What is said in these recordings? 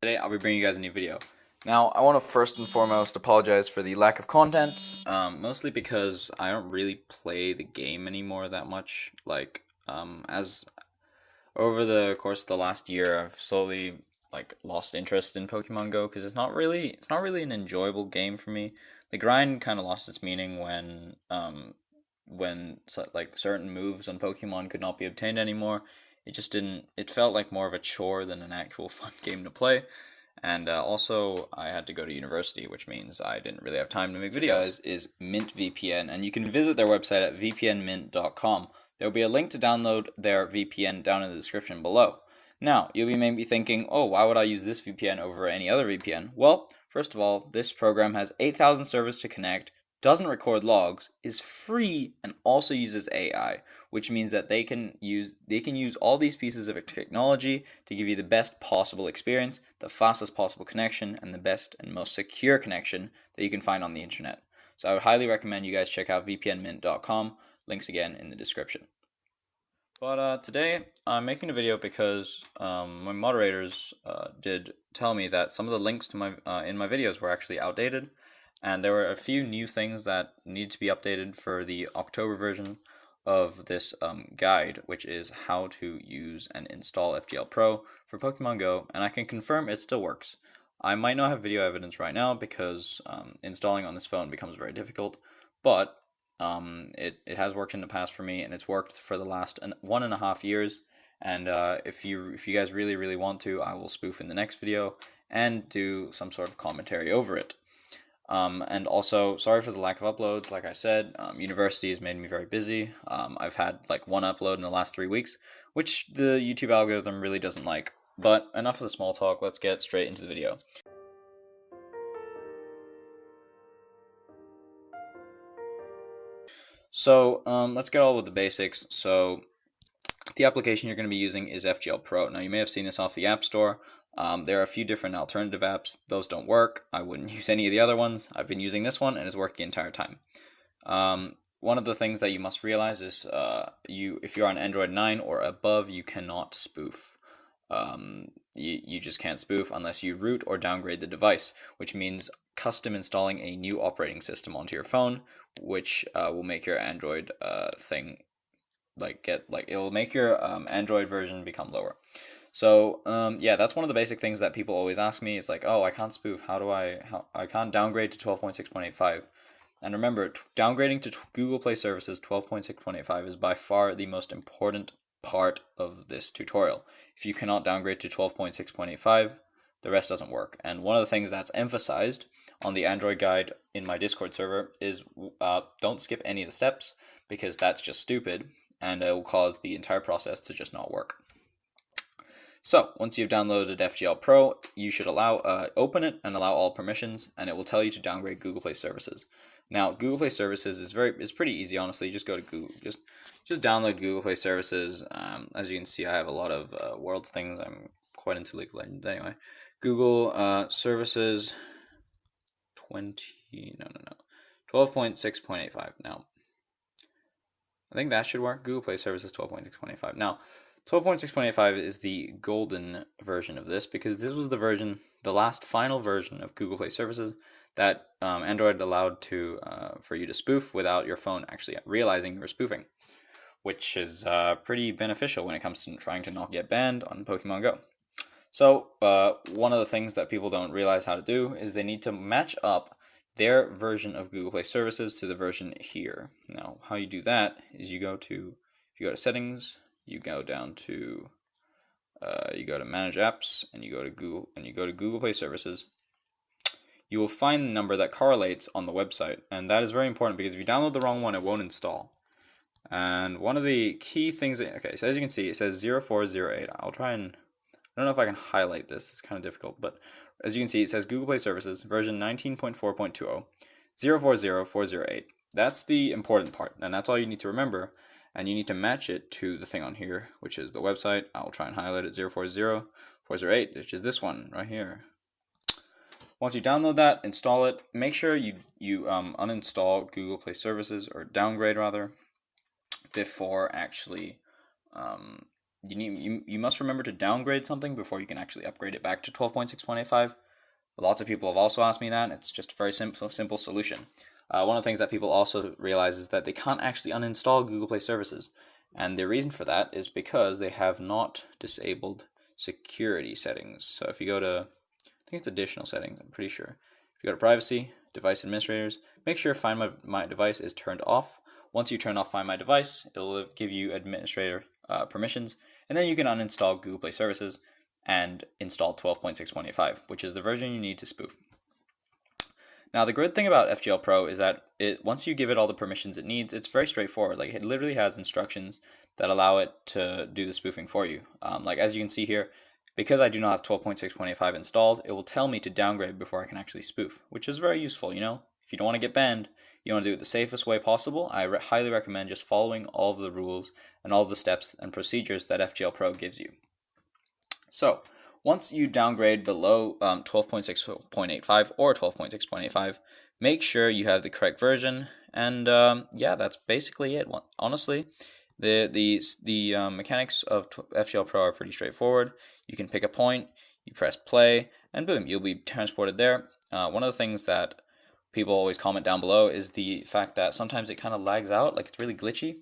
Today I'll be bringing you guys a new video. Now I want to first and foremost apologize for the lack of content, mostly because I don't really play the game anymore that much. As over the course of the last year, I've slowly lost interest in Pokemon Go because it's not really an enjoyable game for me. The grind kind of lost its meaning when certain moves on Pokemon could not be obtained anymore. It just didn't. It felt like more of a chore than an actual fun game to play. And also, I had to go to university, which means I didn't really have time to make videos. Guys, is Mint VPN, and you can visit their website at vpnmint.com. There will be a link to download their VPN down in the description below. Now, you'll be maybe thinking, oh, why would I use this VPN over any other VPN? Well, first of all, this program has 8,000 servers to connect, doesn't record logs, is free, and also uses AI, which means that they can use all these pieces of technology to give you the best possible experience, the fastest possible connection, and the best and most secure connection that you can find on the internet. So I would highly recommend you guys check out vpnmint.com. Links again in the description. But today I'm making a video because my moderators did tell me that some of the links to in my videos were actually outdated. And there were a few new things that need to be updated for the October version of this guide, which is how to use and install FGL PRO for Pokemon GO, and I can confirm it still works. I might not have video evidence right now because installing on this phone becomes very difficult, but it has worked in the past for me, and it's worked for the last 1.5 years. And if you guys really want to, I will spoof in the next video and do some sort of commentary over it. And also, sorry for the lack of uploads. Like I said, university has made me very busy. I've had one upload in the last 3 weeks, which the YouTube algorithm really doesn't like. But enough of the small talk, let's get straight into the video. So, let's get on with the basics. So, the application you're going to be using is FGL PRO. Now, you may have seen this off the App Store. There are a few different alternative apps. Those don't work. I wouldn't use any of the other ones. I've been using this one, and it's worked the entire time. One of the things that you must realize is if you're on Android 9 or above, you cannot spoof. You just can't spoof unless you root or downgrade the device, which means custom installing a new operating system onto your phone, which will make your Android thing it'll make your Android version become lower. So yeah, that's one of the basic things that people always ask me. It's like, oh, I can't spoof. I can't downgrade to 12.6.85. And remember, downgrading to Google Play Services 12.6.85 is by far the most important part of this tutorial. If you cannot downgrade to 12.6.85, the rest doesn't work. And one of the things that's emphasized on the Android guide in my Discord server is don't skip any of the steps, because that's just stupid, and it will cause the entire process to just not work. So once you've downloaded FGL PRO, you should open it and allow all permissions, and it will tell you to downgrade Google Play Services. Now, Google Play Services is pretty easy, honestly. Just go to Google, just download Google Play Services. As you can see, I have a lot of Worlds things. I'm quite into League of Legends anyway. Google Services 12.6.85. Now, I think that should work. Google Play Services 12.6.85. Now, 12.6.85 is the golden version of this, because this was the last final version of Google Play Services that Android allowed for you to spoof without your phone actually realizing you were spoofing, which is pretty beneficial when it comes to trying to not get banned on Pokemon Go. So one of the things that people don't realize how to do is they need to match up their version of Google Play Services to the version here. Now, how you do that is if you go to settings, you go down to you go to manage apps, and you go to Google Play Services. You will find the number that correlates on the website, and that is very important, because if you download the wrong one, it won't install. And one of the key things so as you can see, it says 0408. I don't know if I can highlight this, it's kind of difficult, but as you can see, it says Google Play Services, version 19.4.20, 040408. That's the important part, and that's all you need to remember, and you need to match it to the thing on here, which is the website. I'll try and highlight it, 040408, which is this one right here. Once you download that, install it. Make sure you uninstall Google Play Services, or downgrade rather, before actually you must remember to downgrade something before you can actually upgrade it back to 12.6.85. Lots of people have also asked me that. It's just a very simple solution. One of the things that people also realize is that they can't actually uninstall Google Play services. And the reason for that is because they have not disabled security settings. So if you go to, I think it's additional settings, I'm pretty sure. If you go to privacy, device administrators, make sure Find My Device is turned off. Once you turn off Find My Device, it will give you administrator permissions, and then you can uninstall Google Play services and install 12.6.85, which is the version you need to spoof. Now, the good thing about FGL Pro is that once you give it all the permissions it needs, it's very straightforward. Like, it literally has instructions that allow it to do the spoofing for you. Like, as you can see here, because I do not have 12.6.85 installed, it will tell me to downgrade before I can actually spoof, which is very useful, you know? If you don't want to get banned, you want to do it the safest way possible, I highly recommend just following all of the rules and all of the steps and procedures that FGL Pro gives you. So, once you downgrade below 12.6.85 or 12.6.85, make sure you have the correct version, and yeah, that's basically it. Honestly, the mechanics of FGL Pro are pretty straightforward. You can pick a point, you press play, and boom, you'll be transported there. One of the things that people always comment down below is the fact that sometimes it kind of lags out, like it's really glitchy.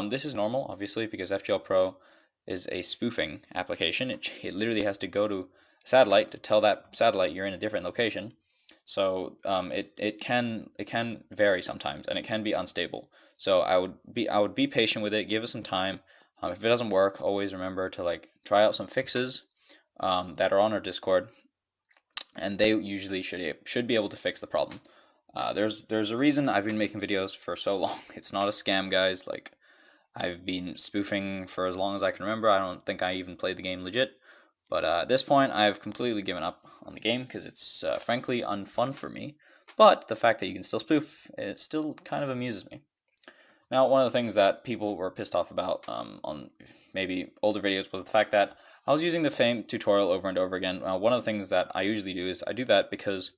This is normal, obviously, because FGL Pro is a spoofing application. It literally has to go to a satellite to tell that satellite you're in a different location. So it can vary sometimes, and it can be unstable. So I would be patient with it. Give it some time. If it doesn't work, always remember to try out some fixes that are on our Discord, and they usually should be able to fix the problem. There's a reason I've been making videos for so long. It's not a scam, guys. I've been spoofing for as long as I can remember. I don't think I even played the game legit. But at this point, I've completely given up on the game because it's frankly unfun for me. But the fact that you can still spoof, it still kind of amuses me. Now, one of the things that people were pissed off about on maybe older videos was the fact that I was using the same tutorial over and over again. One of the things that I usually do is I do that because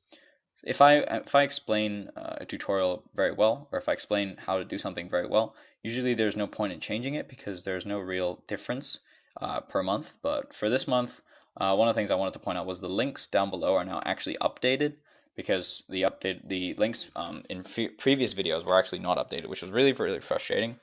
if I explain a tutorial very well, or if I explain how to do something very well, usually there's no point in changing it because there's no real difference per month. But for this month, one of the things I wanted to point out was the links down below are now actually updated, because the links in previous videos were actually not updated, which was really frustrating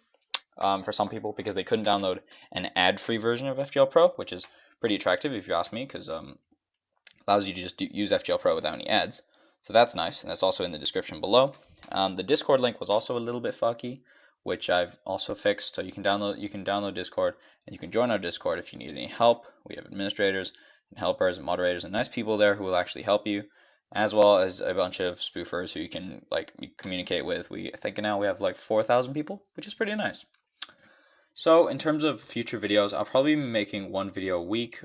for some people because they couldn't download an ad-free version of FGL Pro, which is pretty attractive if you ask me, because allows you to just use FGL Pro without any ads. So that's nice, and that's also in the description below. The Discord link was also a little bit fucky, which I've also fixed. So you can download Discord, and you can join our Discord if you need any help. We have administrators and helpers and moderators and nice people there who will actually help you, as well as a bunch of spoofers who you can communicate with. I think now we have 4,000 people, which is pretty nice. So in terms of future videos, I'll probably be making one video a week,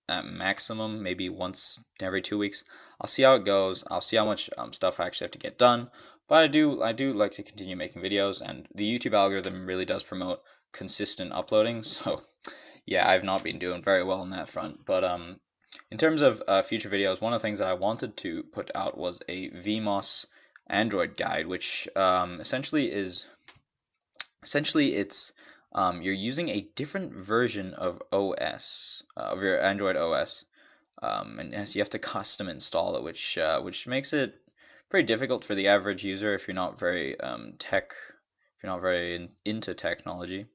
at maximum, maybe once every 2 weeks. I'll see how it goes. I'll see how much stuff I actually have to get done. But I do like to continue making videos, and the YouTube algorithm really does promote consistent uploading. So yeah, I've not been doing very well on that front. But in terms of future videos, one of the things that I wanted to put out was a VMOS Android guide, which essentially it's you're using a different version of OS, of your Android OS, and so you have to custom install it, which makes it pretty difficult for the average user if you're not very into technology,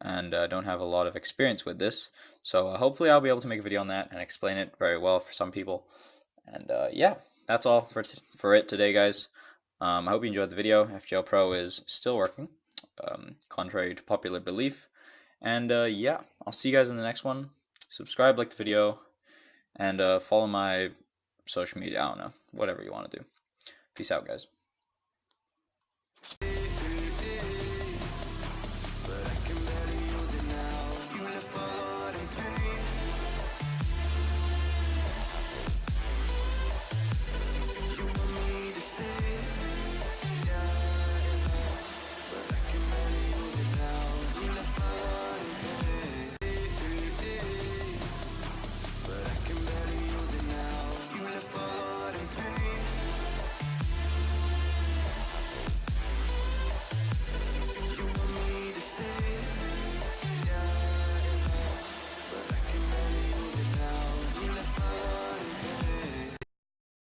and don't have a lot of experience with this. So hopefully I'll be able to make a video on that and explain it very well for some people. And yeah, that's all for it today, guys. I hope you enjoyed the video. FGL Pro is still working, contrary to popular belief. And yeah, I'll see you guys in the next one. Subscribe, like the video, and follow my social media. I don't know, whatever you want to do. Peace out, guys.